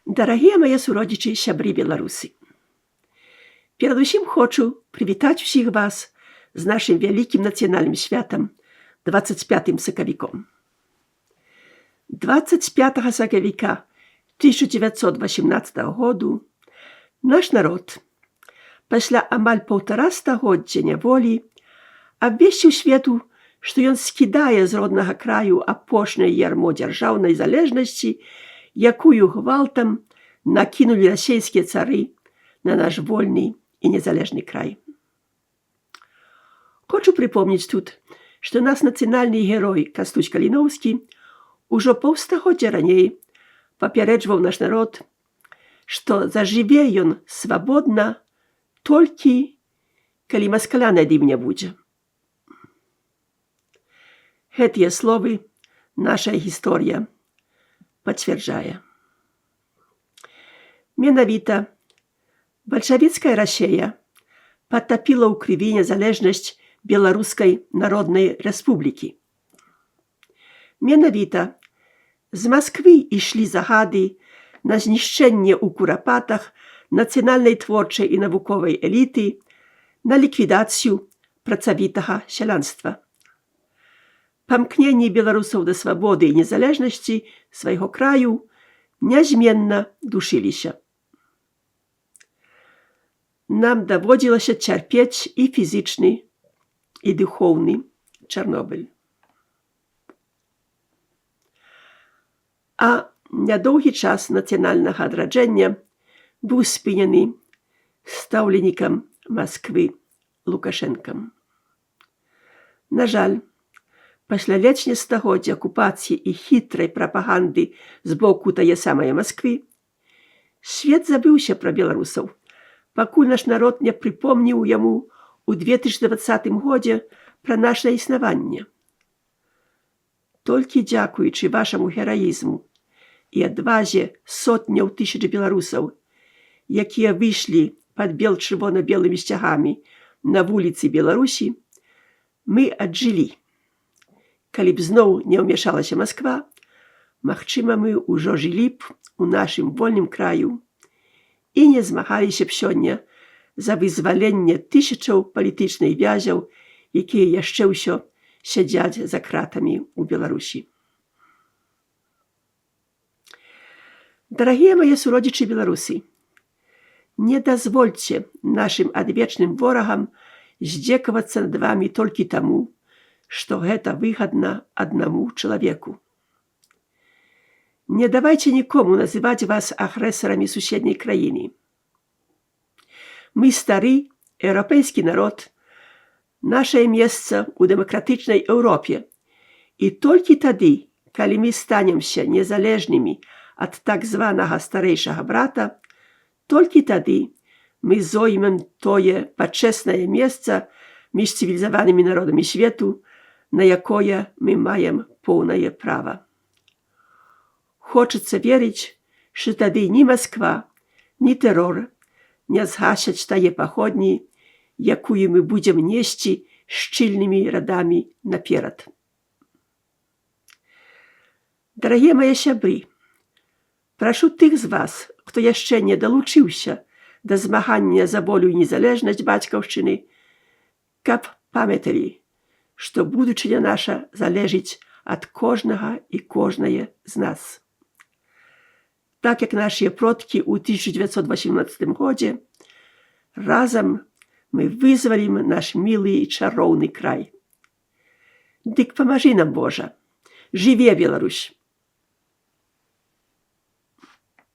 Дарагія мае суродзічы і сябры беларусы. Перадусім хочу прывітаць усіх вас з нашым вялікім нацыянальным святам 25 сакавіком. 25 сакавіка 1918 году наш народ пасля амаль 1,5 стагоддзя няволі абвесціў свету, што ён скідае з роднага краю апошняе ярмо дзяржаўнай залежнасці, якую гвалтам накінулі расейскія цары на наш вольны і незалежны край. Хочу припомніць тут, што наш нацыянальны герой Кастусь Каліноўскі ужо паўстагоддзя раней папярэджваў наш народ, што зажыве ён свабодна толькі, калі маскаля над ім не будзе. Гэтыя словы наша гісторыя пацвярджае. Менавіта бальшавіцкая Расія патапіла ў крыві незалежнасць Беларускай Народнай Рэспублікі. Менавіта з Масквы ішлі загады на знішчэнне ў курапатах нацыянальнай творчай і навуковай эліты, на ліквідацыю працавітага сялянства. Памкненні беларусаў да свабоды і незалежнасці свайго краю нязменна душыліся. Нам даводзілася цярпець і фізічны, і духоўны Чарнобыль. А нядоўгі час нацыянальнага адраджэння быў спынены стаўленікам Масквы Лукашэнкам. На жаль, пасля ледзь стагоддзя акупацыі і хітрай прапаганды з боку тае самае Масквы, свет забыўся пра беларусаў, пакуль наш народ не прыпомніў яму ў 2020 годзе пра наша існаванне. Толькі дзякуючы вашаму гераізму і адвазе сотняў тысяч беларусаў, якія выйшлі пад чырвона-белымі сцягамі на вуліцы Беларусі, мы аджылі. Калі б зноў не ўмяшалася Масква, магчыма, мы ўжо жылі б у нашым вольным краю і не змагаліся б сёння за вызваленне тысячаў палітычных вязняў, якія яшчэ ўсё сядзяць за кратамі ў Беларусі. Дарагія мае суродзічы беларусы, не дазвольце нашым адвечным ворагам здзекавацца над вамі толькі таму, што гэта выгадна аднаму чалавеку. Не давайце нікому называць вас агрэсарамі суседняй краіны. Мы стары еўрапейскі народ, нашае месца ў дэмакратычнай Еўропе, і толькі тады, калі мы станемся незалежнымі ад так званага старэйшага брата, толькі тады мы зоймем тое пачэснае месца між цывілізаванымі народамі свету, на якое мы маем поўнае права. Хочацца верыць, што тады ні Масква, ні тэрор не згасяць тае паходні, якую мы будзем несці шчыльнымі радамі наперад. Дарагія мае сябры, прашу тых з вас, хто яшчэ не далучыўся да змагання за волю і незалежнасць бацькаўшчыны, каб памяталі, што будучыня наша залежыць ад кожнага і кожнае з нас. Так як нашыя продкі ў 1918 годзе, разам мы вызвалім наш мілы і чароўны край. Дык памажы нам, Божа! Жыве Беларусь!